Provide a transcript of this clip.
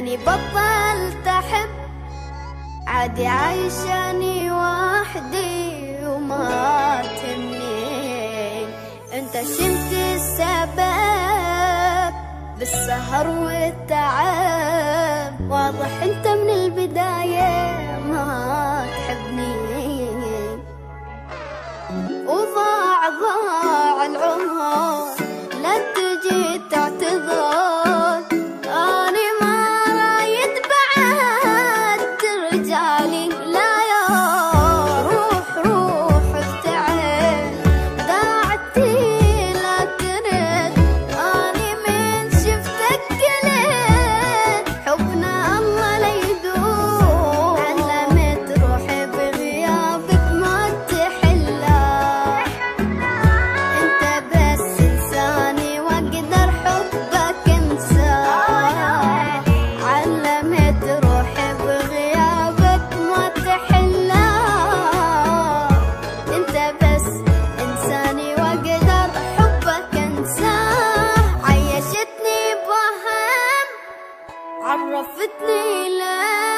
اني بطلت احب، عادي عايشاني وحدي وما تهمني. انت شمت السبب بالسهر والتعب، واضح انت من البداية ما تحبني. وضاع العمر لا تجي تعتذر، اني ما رايد بعد ترجعلي. لا يا روح ابتعد، داعتي لا ترد، اني من شفتك قلت حبنا الله لا يدوم. علمت روحي بغيابك ما تحلى، انت بس انساني واقدر حبك انسى. علمت روحي بغيابك ما تحلى، انت بس انساني واقدر حبك انسى. عيشتني بوهم، عرفتني لك